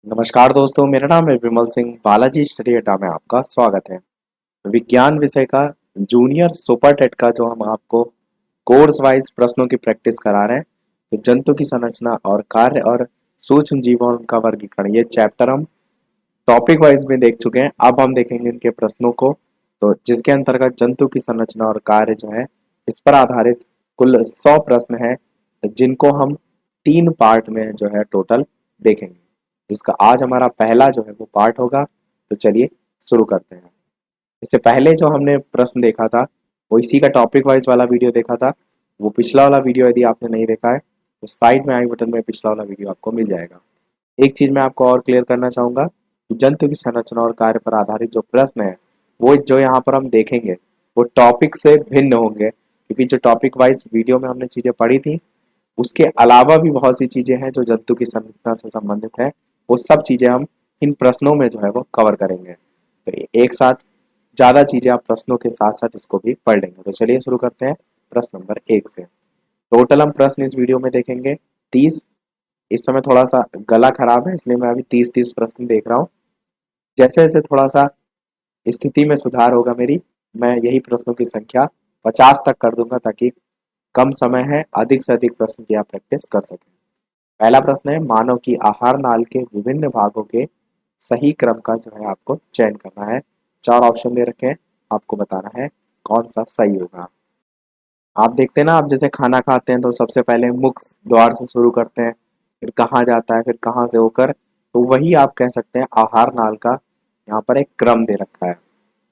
नमस्कार दोस्तों, मेरा नाम है विमल सिंह। बालाजी स्टडी अड्डा में आपका स्वागत है। विज्ञान विषय का जूनियर सुपर टेट का जो हम आपको कोर्स वाइज प्रश्नों की प्रैक्टिस करा रहे हैं, तो जंतु की संरचना और कार्य और सूक्ष्म जीवों और उनका वर्गीकरण, ये चैप्टर हम टॉपिक वाइज में देख चुके हैं। अब हम देखेंगे इनके प्रश्नों को, तो जिसके अंतर्गत जंतु की संरचना और कार्य जो है, इस पर आधारित कुल 100 प्रश्न हैं, जिनको हम 3 पार्ट में जो है टोटल देखेंगे। इसका आज हमारा पहला जो है वो पार्ट होगा। तो चलिए शुरू करते हैं। इससे पहले जो हमने प्रश्न देखा था, वो इसी का टॉपिक वाइज वाला वीडियो देखा था। वो पिछला वाला वीडियो यदि आपने नहीं देखा है तो साइड में आई बटन में पिछला वाला वीडियो आपको मिल जाएगा। एक चीज मैं आपको और क्लियर करना चाहूंगा कि जंतु की संरचना और कार्य पर आधारित जो प्रश्न है, वो जो यहाँ पर हम देखेंगे वो टॉपिक से भिन्न होंगे, क्योंकि जो टॉपिक वाइज वीडियो में हमने चीजें पढ़ी थी, उसके अलावा भी बहुत सी चीजें हैं जो जंतु की संरचना से संबंधित है। वो सब चीजें हम इन प्रश्नों में जो है वो कवर करेंगे। तो एक साथ ज्यादा चीजें आप प्रश्नों के साथ साथ इसको भी पढ़ लेंगे। तो चलिए शुरू करते हैं प्रश्न नंबर 1 से। टोटल हम प्रश्न इस वीडियो में देखेंगे 30। इस समय थोड़ा सा गला खराब है, इसलिए मैं अभी 30 प्रश्न देख रहा हूँ। जैसे जैसे थोड़ा सा स्थिति में सुधार होगा मेरी, मैं यही प्रश्नों की संख्या 50 तक कर दूंगा, ताकि कम समय है, अधिक से अधिक प्रश्न की आप प्रैक्टिस कर सकें। पहला प्रश्न है, मानव की आहार नाल के विभिन्न भागों के सही क्रम का जो है आपको चयन करना है। 4 ऑप्शन दे रखे हैं, आपको बताना है कौन सा सही होगा। आप देखते हैं ना, आप जैसे खाना खाते हैं तो सबसे पहले मुख द्वार से शुरू करते हैं, फिर कहाँ जाता है, फिर कहाँ से होकर, तो वही आप कह सकते हैं आहार नाल का यहाँ पर एक क्रम दे रखा है।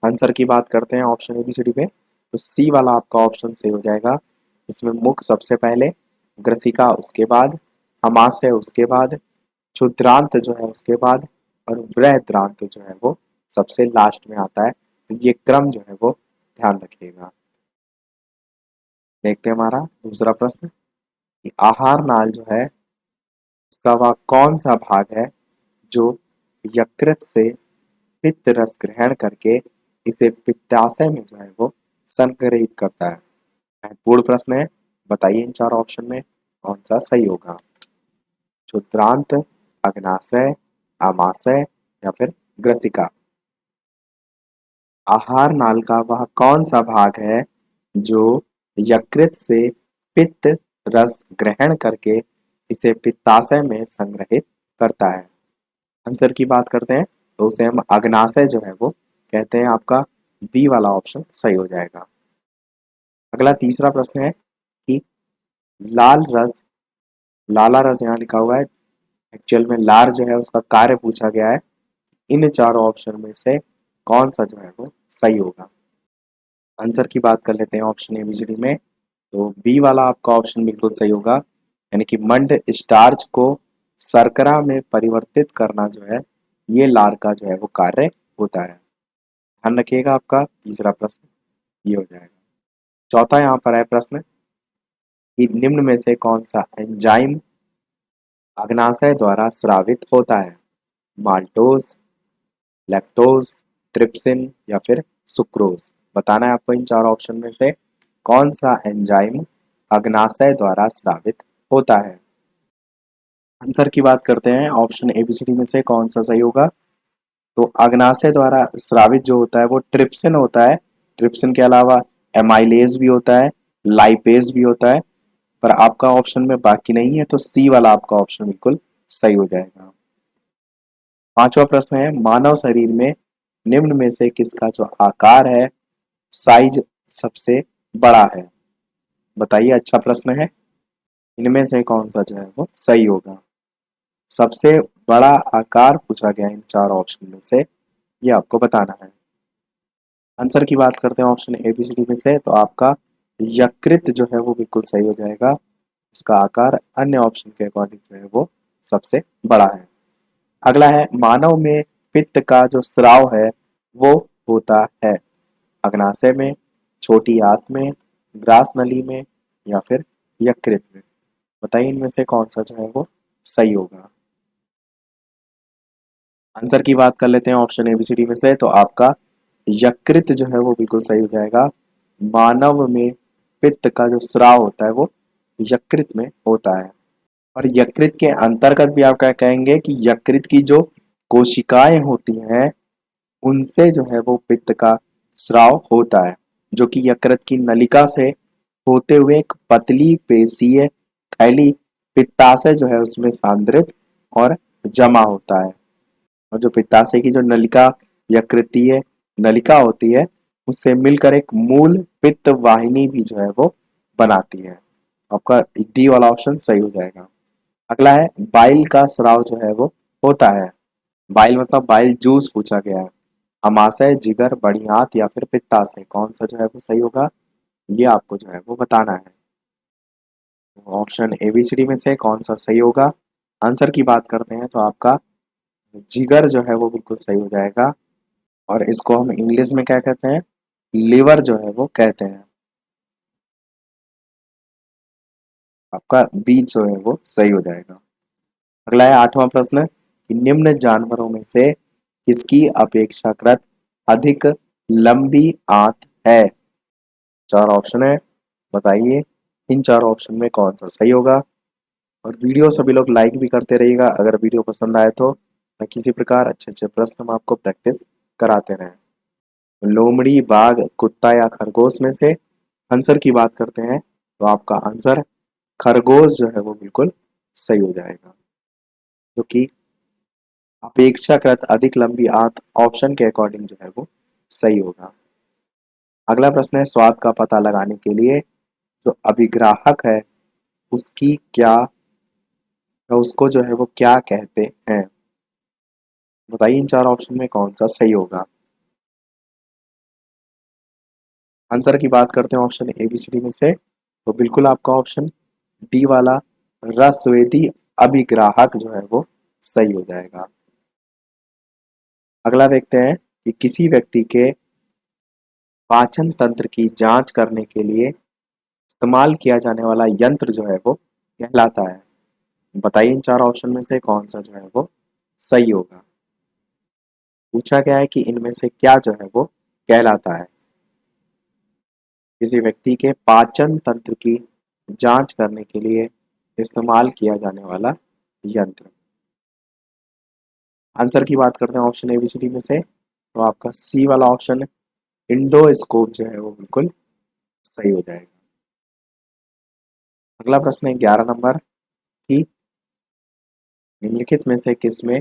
आंसर की बात करते हैं ऑप्शन एबीसीडी में, तो सी वाला आपका ऑप्शन सही हो जाएगा। इसमें मुख सबसे पहले, ग्रसिका उसके बाद, अमाशय उसके बाद, क्षुद्रांत जो है उसके बाद, और वृहद्रांत जो है वो सबसे लास्ट में आता है। तो ये क्रम जो है वो ध्यान रखिएगा। देखते हैं हमारा दूसरा प्रश्न कि आहार नाल जो है उसका वह कौन सा भाग है जो यकृत से पित्त रस ग्रहण करके इसे पित्ताशय में जो है वो संग्रहित करता है। महत्वपूर्ण प्रश्न है, बताइए इन 4 ऑप्शन में कौन सा सही होगा। क्षुद्रांत, अग्नाशय, आमाशय या फिर ग्रसिका। आहार नाल का वह कौन सा भाग है जो यकृत से पित्त रस ग्रहण करके इसे पित्ताशय में संग्रहित करता है। आंसर की बात करते हैं तो उसे हम अग्नाशय जो है वो कहते हैं। आपका बी वाला ऑप्शन सही हो जाएगा। अगला तीसरा प्रश्न है कि लाल रस, लाला रस यहाँ लिखा हुआ है, एक्चुअल में लार जो है उसका कार्य पूछा गया है। इन 4 ऑप्शन में से कौन सा जो है वो सही होगा। आंसर की बात कर लेते हैं ऑप्शन एबीसीडी में, तो बी वाला आपका ऑप्शन बिल्कुल सही होगा। यानी कि मंड स्टार्च को शर्करा में परिवर्तित करना जो है, ये लार का जो है वो कार्य होता है। ध्यान रखिएगा, आपका तीसरा प्रश्न ये हो जाएगा। चौथा यहाँ पर है प्रश्न कि निम्न में से कौन सा एंजाइम अग्नाशय द्वारा स्रावित होता है। माल्टोज, लैक्टोज, ट्रिप्सिन या फिर सुक्रोज। बताना है आपको इन 4 ऑप्शन में से कौन सा एंजाइम अग्नाशय द्वारा स्रावित होता है। आंसर की बात करते हैं ऑप्शन एबीसीडी में से कौन सा सही होगा। तो अग्नाशय द्वारा स्रावित जो होता है वो ट्रिप्सिन होता है। ट्रिप्सिन के अलावा एमाइलेज भी होता है, लाइपेज भी होता है, पर आपका ऑप्शन में बाकी नहीं है, तो सी वाला आपका ऑप्शन बिल्कुल सही हो जाएगा। पांचवा प्रश्न है, मानव शरीर में निम्न में से किसका जो आकार है, साइज सबसे बड़ा है। बताइए, अच्छा प्रश्न है। इनमें से कौन सा जो है वो सही होगा। सबसे बड़ा आकार पूछा गया इन 4 ऑप्शन में से, ये आपको बताना है। आंसर की बात करते हैं ऑप्शन एबीसीडी में से, तो आपका यकृत जो है वो बिल्कुल सही हो जाएगा। इसका आकार अन्य ऑप्शन के अकॉर्डिंग जो है वो सबसे बड़ा है। अगला है, मानव में पित्त का जो स्राव है वो होता है अग्नाशय में, छोटी आंत में, ग्रास नली में या फिर यकृत में। बताइए इनमें से कौन सा जो है वो सही होगा। आंसर की बात कर लेते हैं ऑप्शन एबीसीडी में से, तो आपका यकृत जो है वो बिल्कुल सही हो जाएगा। मानव में पित्त का जो स्राव होता है वो यकृत में होता है। और यकृत के अंतर्गत भी आप क्या कहेंगे कि यकृत की जो कोशिकाएं होती हैं उनसे जो है वो पित्त का स्राव होता है, जो कि यकृत की नलिका से होते हुए एक पतली पेशीय थैली पित्ताशय जो है उसमें सांद्रित और जमा होता है। और जो पित्ताशय की जो नलिका यकृतीय नलिका होती है उससे मिलकर एक मूल पित्त वाहिनी भी जो है वो बनाती है। आपका डी वाला ऑप्शन सही हो जाएगा। अगला है बाइल का स्राव जो है वो होता है। बाइल मतलब बाइल जूस पूछा गया है। अमाशय, जिगर, बढ़ियात या फिर पित्ताशय, कौन सा जो है वो सही होगा, ये आपको जो है वो बताना है। ऑप्शन एबीसीडी में से कौन सा सही होगा। आंसर की बात करते हैं तो आपका जिगर जो है वो बिल्कुल सही हो जाएगा। और इसको हम इंग्लिश में क्या कहते हैं, लिवर जो है वो कहते हैं। आपका बी जो है वो सही हो जाएगा। अगला है 8वां प्रश्न कि निम्न जानवरों में से किसकी अपेक्षाकृत अधिक लंबी आंत है। चार ऑप्शन है, बताइए इन चार ऑप्शन में कौन सा सही होगा। और वीडियो सभी लोग लाइक भी करते रहिएगा अगर वीडियो पसंद आए तो, ताकि किसी प्रकार अच्छे अच्छे प्रश्न हम आपको प्रैक्टिस कराते रहें। लोमड़ी, बाघ, कुत्ता या खरगोश में से आंसर की बात करते हैं तो आपका आंसर खरगोश जो है वो बिल्कुल सही हो जाएगा, क्योंकि अपेक्षाकृत अधिक लंबी आंत ऑप्शन के अकॉर्डिंग जो है वो सही होगा। अगला प्रश्न है स्वाद का पता लगाने के लिए जो अभिग्राहक है उसकी क्या, या उसको जो है वो क्या कहते हैं। बताइए इन चार ऑप्शन में कौन सा सही होगा। आंसर की बात करते हैं option A B C D में से तो बिल्कुल आपका ऑप्शन डी वाला रसवेदी अभिग्राहक जो है वो सही हो जाएगा। अगला देखते हैं कि किसी व्यक्ति के पाचन तंत्र की जांच करने के लिए इस्तेमाल किया जाने वाला यंत्र जो है वो कहलाता है। बताइए इन चार ऑप्शन में से कौन सा जो है वो सही होगा। पूछा गया है कि इनमें से क्या जो है वो कहलाता है। किसी व्यक्ति के पाचन तंत्र की जांच करने के लिए इस्तेमाल किया जाने वाला यंत्र। आंसर की बात करते हैं ऑप्शन एबीसीडी में से तो आपका सी वाला ऑप्शन इंडोस्कोप जो है वो बिल्कुल सही हो जाएगा। अगला प्रश्न है 11 नंबर की निम्नलिखित में से किसमें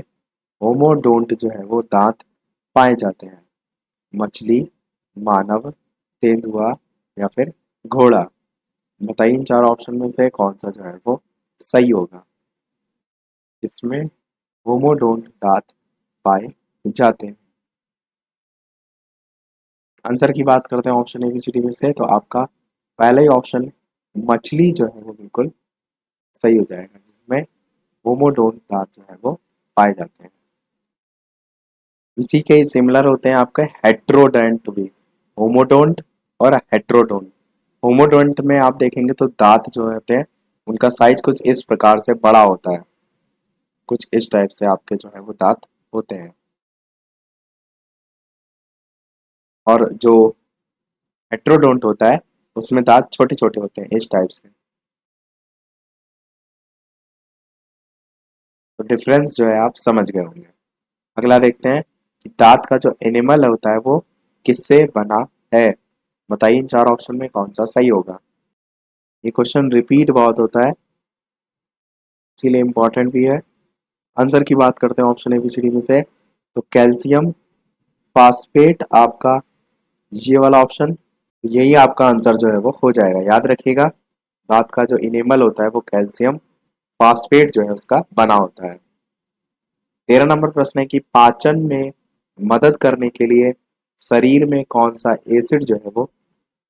होमोडोंट जो है वो दांत पाए जाते हैं। मछली, मानव, तेंदुआ या फिर घोड़ा। बताइए इन चार ऑप्शन में से कौन सा जो है वो सही होगा। इसमें होमोडोंट दांत पाए जाते हैं। आंसर की बात करते हैं ऑप्शन एबीसीडी में से तो आपका पहला ही ऑप्शन मछली जो है वो बिल्कुल सही हो जाएगा, जिसमें होमोडोंट दांत जो है वो पाए जाते हैं। इसी के सिमिलर होते हैं आपके हेट्रोडोंट भी, होमोडोंट और हेट्रोडोंट। होमोडोंट में आप देखेंगे तो दांत जो होते हैं उनका साइज कुछ इस प्रकार से बड़ा होता है, कुछ इस टाइप से आपके जो है वो दांत होते हैं। और जो हेट्रोडोंट होता है उसमें दांत छोटे छोटे होते हैं इस टाइप से। तो डिफरेंस जो है आप समझ गए होंगे। अगला देखते हैं कि दांत का जो एनिमल होता है वो किससे बना है। बताइए इन चार ऑप्शन में कौन सा सही होगा। ये क्वेश्चन रिपीट बहुत होता है इसीलिए इम्पोर्टेंट भी है। आंसर की बात करते हैं ऑप्शन एबीसीडी में से तो कैल्शियम फास्फेट आपका ये वाला ऑप्शन, यही आपका आंसर जो है वो हो जाएगा। याद रखिएगा दांत का जो इनेमल होता है वो कैल्शियम फास्फेट जो है उसका बना होता है। 13 नंबर प्रश्न है कि पाचन में मदद करने के लिए शरीर में कौन सा एसिड जो है वो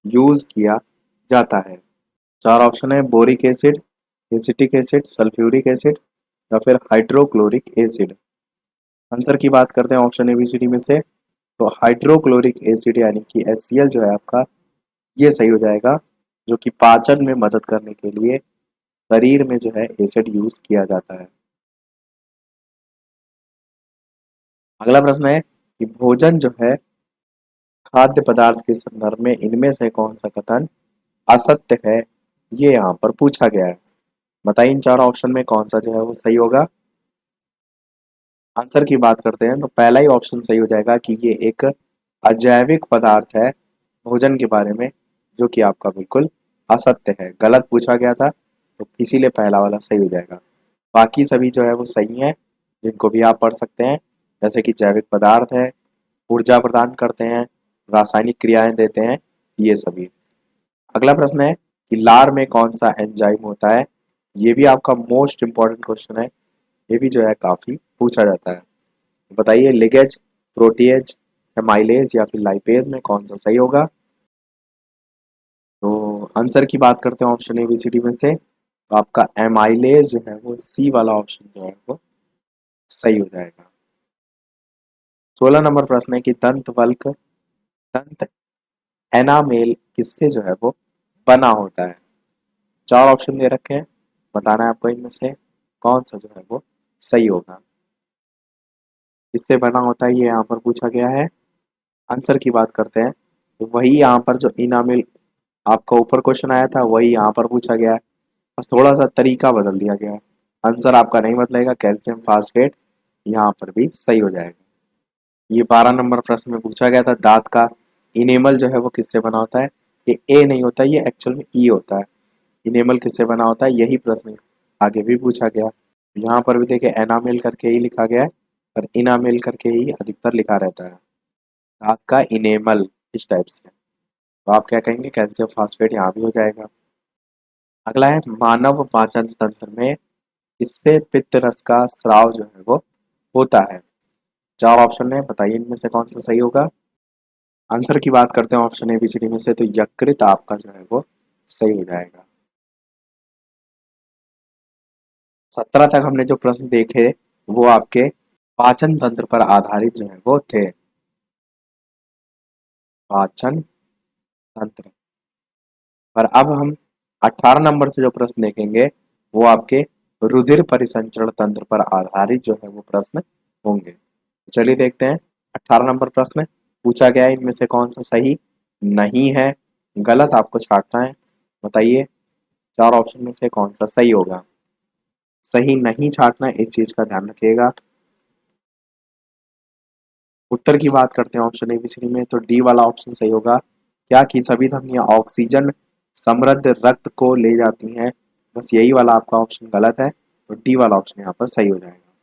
यूज किया जाता है। चार ऑप्शन है boric acid, acetic acid, sulphuric acid या फिर हाइड्रोक्लोरिक एसिड। आंसर की बात करते हैं ऑप्शन एबीसीडी में से तो हाइड्रोक्लोरिक एसिड यानी कि HCl जो है आपका ये सही हो जाएगा, जो कि पाचन में मदद करने के लिए शरीर में जो है एसिड यूज किया जाता है। अगला प्रश्न है कि भोजन जो है खाद्य पदार्थ के संदर्भ में इनमें से कौन सा कथन असत्य है, ये यहाँ पर पूछा गया है। बताइए इन चारों ऑप्शन में कौन सा जो है वो सही होगा। आंसर की बात करते हैं तो पहला ही ऑप्शन सही हो जाएगा कि ये एक अजैविक पदार्थ है भोजन के बारे में, जो कि आपका बिल्कुल असत्य है, गलत पूछा गया था, तो इसीलिए पहला वाला सही हो जाएगा। बाकी सभी जो है वो सही है, जिनको भी आप पढ़ सकते हैं, जैसे कि जैविक पदार्थ है, ऊर्जा प्रदान करते हैं, रासायनिक क्रियाएं देते हैं, ये सभी। अगला प्रश्न है कि लार में कौन सा एंजाइम होता है। ये भी आपका मोस्ट इंपॉर्टेंट क्वेश्चन है, ये भी जो है काफी पूछा जाता है। बताइए लिगेज, प्रोटीएज, एमाइलेज या फिर लाइपेज में कौन सा सही होगा। तो आंसर की बात करते हैं option A B C D में से, तो आपका एमाइलेज जो है वो सी वाला ऑप्शन जो है वो सही हो जाएगा। 16 नंबर प्रश्न है कि दंत वल्क, दंत एनामेल किससे जो है वो बना होता है। चार ऑप्शन दे रखे हैं, बताना है आपको इनमें से कौन सा जो है वो सही होगा। किससे बना होता है ये यहाँ पर पूछा गया है। आंसर की बात करते हैं तो वही यहाँ पर जो इनामिल आपका ऊपर क्वेश्चन आया था वही यहाँ पर पूछा गया है, बस थोड़ा सा तरीका बदल दिया गया है। आंसर आपका नहीं बदलेगा, कैल्शियम फास्फेट यहाँ पर भी सही हो जाएगा। ये 12 नंबर प्रश्न में पूछा गया था दांत का इनेमल जो है वो किससे बना होता है। ये ए नहीं होता, ये एक्चुअल में ई होता है। इनेमल किससे बना होता है यही प्रश्न आगे भी पूछा गया। यहाँ पर भी देखिए एनामेल करके ही लिखा गया है, पर इनामेल करके ही अधिकतर लिखा रहता है। दांत का इनेमल इस टाइप से, तो आप क्या कहेंगे, कैल्शियम फास्फेट यहाँ भी हो जाएगा। अगला है मानव पाचन तंत्र में इससे पित्त रस का स्राव जो है वो होता है। चार ऑप्शन है, बताइए इनमें से कौन सा सही होगा। आंसर की बात करते हैं option A B C D में से, तो यकृत आपका जो है वो सही हो जाएगा। 17 तक हमने जो प्रश्न देखे वो आपके पाचन तंत्र पर आधारित जो है वो थे। पाचन तंत्र पर अब हम 18 नंबर से जो प्रश्न देखेंगे वो आपके रुधिर परिसंचरण तंत्र पर आधारित जो है वो प्रश्न होंगे। चलिए देखते हैं। 18 नंबर प्रश्न पूछा गया है इनमें से कौन सा सही नहीं है, गलत आपको छांटना है। बताइए चार ऑप्शन में से कौन सा सही होगा। सही नहीं छांटना है, इस चीज का ध्यान रखिएगा। उत्तर की बात करते हैं option A B C D में, तो डी वाला ऑप्शन सही होगा। क्या कि सभी धमनियां ऑक्सीजन समृद्ध रक्त को ले जाती हैं, बस यही वाला आपका ऑप्शन गलत है, तो डी वाला ऑप्शन यहाँ पर सही हो जाएगा।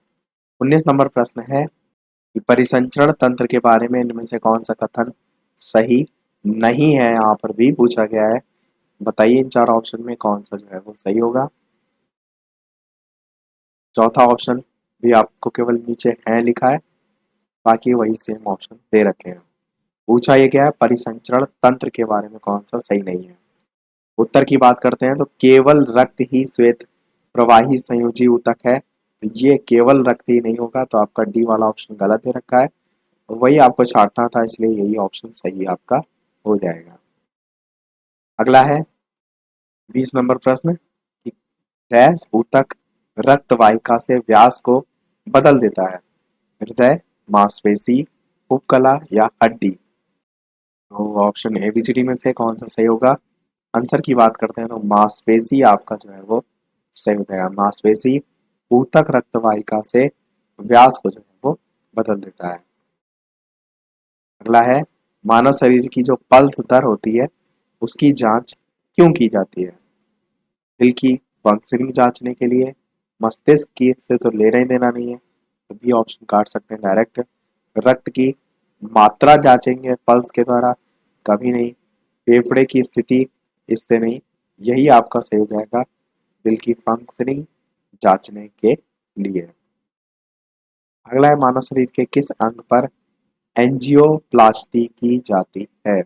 19 नंबर प्रश्न है कि परिसंचरण तंत्र के बारे में इनमें से कौन सा कथन सही नहीं है, यहाँ पर भी पूछा गया है। बताइए इन चार ऑप्शन में कौन सा जो है वो सही होगा। चौथा ऑप्शन भी आपको केवल नीचे है लिखा है, बाकी वही सेम ऑप्शन दे रखे हैं। पूछा ये क्या है, परिसंचरण तंत्र के बारे में कौन सा सही नहीं है। उत्तर की बात करते हैं तो केवल रक्त ही श्वेत प्रवाही संयोजी ऊतक है, तो ये केवल रक्त ही नहीं होगा, तो आपका डी वाला ऑप्शन गलत दे रखा है, वही आपको छांटना था, इसलिए यही ऑप्शन सही आपका हो जाएगा। अगला है 20 नंबर प्रश्न कि डैश ऊतक रक्त वाहिका से व्यास को बदल देता है। हृदय, मांसपेशी, उपकला या हड्डी। तो option A B C D में से कौन सा सही होगा। आंसर की बात करते हैं तो मांसपेशी आपका जो है वो सही हो जाएगा। मांसपेशी ऊतक रक्त वाहिका से व्यास को जो है वो बदल देता है। अगला है मानव शरीर की जो पल्स दर होती है उसकी जांच क्यों की जाती है। दिल की फंक्शनिंग जांचने के लिए, मस्तिष्क की से तो लेना ही देना नहीं है, तो भी ऑप्शन काट सकते हैं डायरेक्ट। रक्त की मात्रा जांचेंगे पल्स के द्वारा, कभी नहीं। फेफड़े की स्थिति, इससे नहीं, यही आपका सही हो जाएगा दिल की फंक्शनिंग जांचने के लिए। अगला है मानव शरीर के किस अंग पर एंजियोप्लास्टी की जाती है।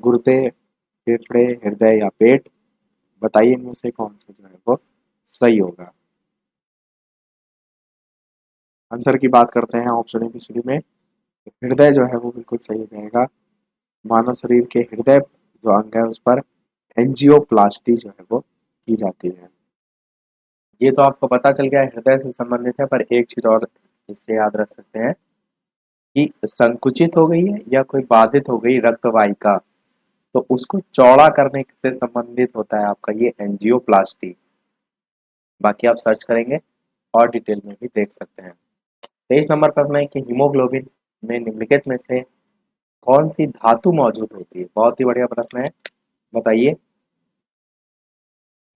गुर्दे, फेफड़े, हृदय या पेट। बताइए इनमें से कौन सा जो है वो सही होगा। आंसर की बात करते हैं option A B C D में, हृदय जो है वो बिल्कुल सही हो जाएगा। मानव शरीर के हृदय जो अंग है उस पर एंजियोप्लास्टी जो है वो की जाती है। ये तो आपको पता चल गया है हृदय से संबंधित है, पर एक चीज और इससे याद रख सकते हैं कि संकुचित हो गई है या कोई बाधित हो गई रक्त वाहिका, तो उसको चौड़ा करने से संबंधित होता है आपका ये एंजियोप्लास्टी। बाकी आप सर्च करेंगे और डिटेल में भी देख सकते हैं। 23 नंबर प्रश्न है कि हीमोग्लोबिन में निम्नलिखित में से कौन सी धातु मौजूद होती है? बहुत ही बढ़िया प्रश्न है, बताइए।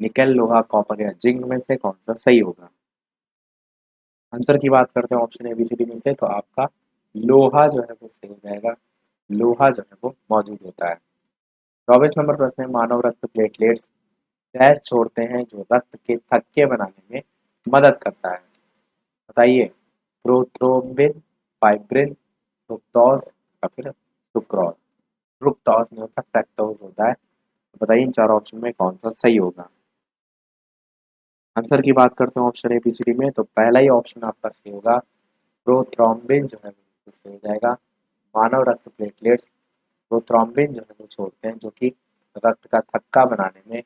निकेल, लोहा, कॉपर या जिंक में से कौन सा सही होगा? आंसर की बात करते हैं ऑप्शन एबीसीडी में से, तो आपका लोहा जो है वो सही हो जाएगा। लोहा जो है वो मौजूद होता है। 24 नंबर प्रश्न है, मानव रक्त प्लेटलेट्स गैस छोड़ते हैं जो रक्त के थक्के बनाने में मदद करता है। बताइए, प्रोथ्रोम्बिन, फाइब्रिन, फ्रुक्टोज या फिर सुक्रोज? फ्रुक्टोज नहीं होता, फ्रैक्टोज होता है। तो बताइए इन चार ऑप्शन में कौन सा सही होगा? आंसर की बात करते हैं ऑप्शन एबीसीडी में, तो पहला ही ऑप्शन आपका सही होगा। प्रोथ्रोम्बिन जो है वो सही हो जाएगा। मानव रक्त प्लेटलेट्स प्रोथ्रोम्बिन जो है वो छोड़ते हैं, जो कि रक्त का थक्का बनाने में,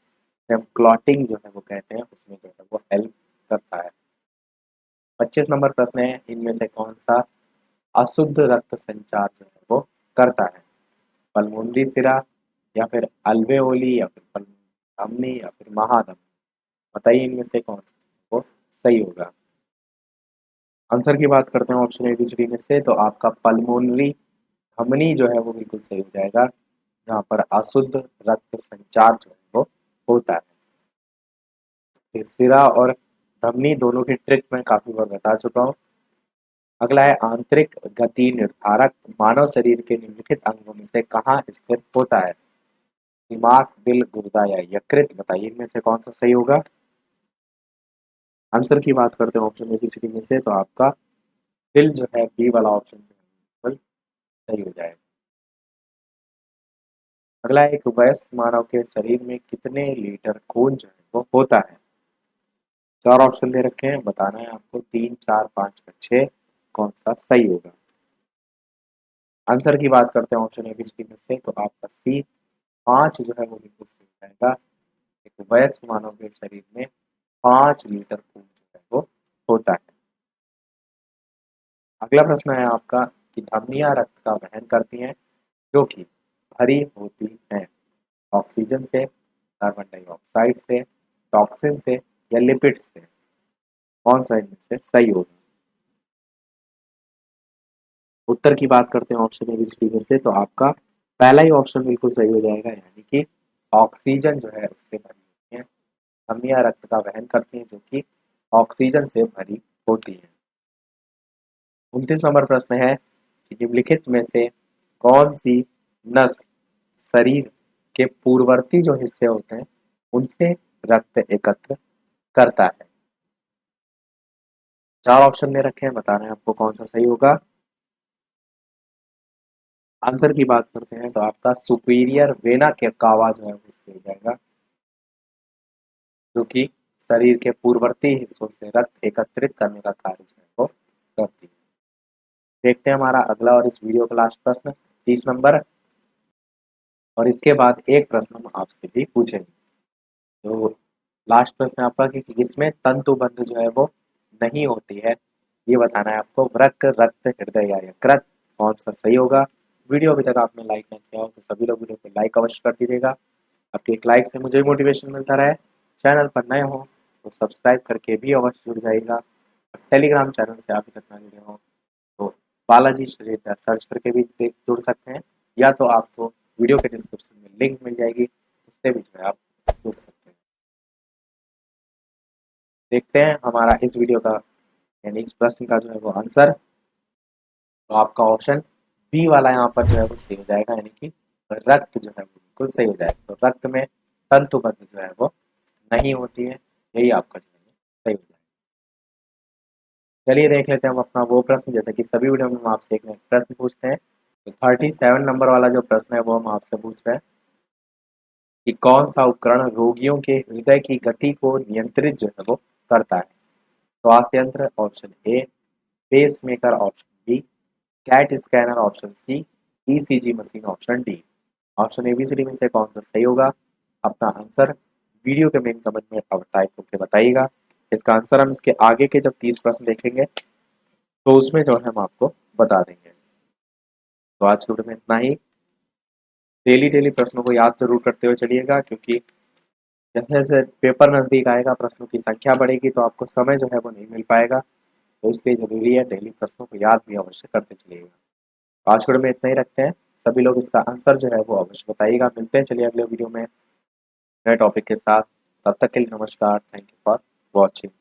हम क्लॉटिंग जो है वो कहते हैं, उसमें जो है वो हेल्प करता है। 25 नंबर प्रश्न है, इनमें से कौन सा अशुद्ध रक्त संचार जो है वो करता है? पल्मोनरी सिरा या फिर अल्वेओली या फिर धमनी या फिर महाधमनी? बताइए इनमें से कौन सा वो सही होगा? आंसर की बात करते हैं ऑप्शन एबीसीडी में से, तो आपका पल्मोनरी धमनी जो है वो बिल्कुल सही हो जाएगा, जहाँ पर अशुद्ध रक्त संचार जो है वो होता है। फिर सिरा और धमनी दोनों की ट्रिक मैं काफी बार बता चुका हूँ। अगला है, आंतरिक गति निर्धारक मानव शरीर के निम्नलिखित अंगों में से कहाँ स्थित होता है? दिमाग, दिल, गुर्दा या यकृत? बताइए इनमें से कौन सा सही होगा? आंसर की बात करते हैं ऑप्शन एबीसीडी में से, तो आपका दिल जो है, बी वाला ऑप्शन जो है बिल्कुल सही हो जाएगा। अगला एक, वयस्क मानव के शरीर में कितने लीटर खून जो है वो होता है? चार ऑप्शन दे रखे हैं, बताना है आपको, 3, 4, 5 या 6, कौन सा सही होगा? आंसर की बात करते हैं ऑप्शन एबीसीडी में से, तो आपका सी 5 जो है वो बिल्कुल सही हो जाएगा। एक वयस्क मानव के शरीर में 5 लीटर खून जो है वो होता है। अगला प्रश्न है आपका कि धमनियां रक्त का वहन करती हैं जो कि भरी होती हैं, ऑक्सीजन से, कार्बन डाइऑक्साइड से, टॉक्सिन से या लिपिड से? कौन सा इनमें से सही होगा? उत्तर की बात करते हैं ऑप्शन एबीसीडी में से, तो आपका पहला ही ऑप्शन बिल्कुल सही हो जाएगा, यानी कि ऑक्सीजन जो है उससे भरी होती है। धमनियां रक्त का वहन करती हैं जो कि ऑक्सीजन से भरी होती है। 29 नंबर प्रश्न है कि निम्नलिखित में से कौन सी नस शरीर के पूर्ववर्ती जो हिस्से होते हैं उनसे रक्त एकत्र करता है? चार ऑप्शन दे रखे हैं, बताना है आपको कौन सा सही होगा। आंसर की बात करते हैं, तो आपका सुपीरियर वेना के कावा जो है वो सही हो जाएगा, जो कि शरीर के पूर्ववर्ती हिस्सों से रक्त एकत्रित करने का कार्य जो है वो करती है। देखते हैं हमारा अगला और इस वीडियो का लास्ट प्रश्न, 30 नंबर, और इसके बाद एक प्रश्न हम आपसे भी पूछेंगे। तो लास्ट प्रश्न है आपका कि इसमें तंतुबंध जो है वो नहीं होती है, ये बताना है आपको। वृक्क, रक्त, हृदय या यकृत, कौन सा सही होगा? वीडियो अभी तक आपने लाइक नहीं किया हो तो सभी लोग वीडियो को लाइक अवश्य कर दीजिएगा। आपके एक लाइक से मुझे मोटिवेशन मिलता रहे। चैनल पर नए हो तो सब्सक्राइब करके भी अवश्य जुड़ जाइएगा। टेलीग्राम चैनल से अभी तक ना जुड़े हो तो बालाजी श्रेष्ठ सर्च करके भी जुड़ सकते हैं, या तो आपको वीडियो के डिस्क्रिप्शन में लिंक मिल जाएगी, उससे भी जो है आप जुड़ सकते हैं। देखते हैं हमारा इस वीडियो का, यानी इस प्रश्न का जो है वो आंसर, तो आपका ऑप्शन बी वाला यहाँ पर जो है वो सही हो जाएगा, यानी कि रक्त जो है वो बिल्कुल सही हो जाएगा। तो रक्त में तंतुबंध जो है वो नहीं होती है, यही आपका जो है वो सही हो जाएगा। चलिए देख लेते हैं हम अपना वो प्रश्न, जैसे कि सभी वीडियो में हम आपसे एक प्रश्न पूछते हैं। तो 37 नंबर वाला जो प्रश्न है वो हम आपसे पूछ रहे हैं कि कौन सा उपकरण रोगियों के हृदय की गति को नियंत्रित जो है वो करता है? श्वास यंत्र option A, pacemaker option B, CAT scanner option C, ECG machine option D? Option A B C D में से कौन सा सही होगा? अपना आंसर वीडियो के मेन कमेंट में अब टाइप करके बताइएगा। इसका आंसर हम इसके आगे के जब 30 प्रश्न देखेंगे तो उसमें जो है हम आपको बता देंगे। तो आज के वीडियो में इतना ही। डेली डेली प्रश्नों को याद जरूर करते हुए चलिएगा, क्योंकि जैसे जैसे पेपर नज़दीक आएगा, प्रश्नों की संख्या बढ़ेगी, तो आपको समय जो है वो नहीं मिल पाएगा। तो इसलिए ज़रूरी है डेली प्रश्नों को याद भी अवश्य करते चलिएगा। आज के वीडियो में इतना ही रखते हैं। सभी लोग इसका आंसर जो है वो अवश्य बताइएगा। मिलते हैं चलिए अगले वीडियो में नए टॉपिक के साथ। तब तक के लिए नमस्कार। Thank you for watching.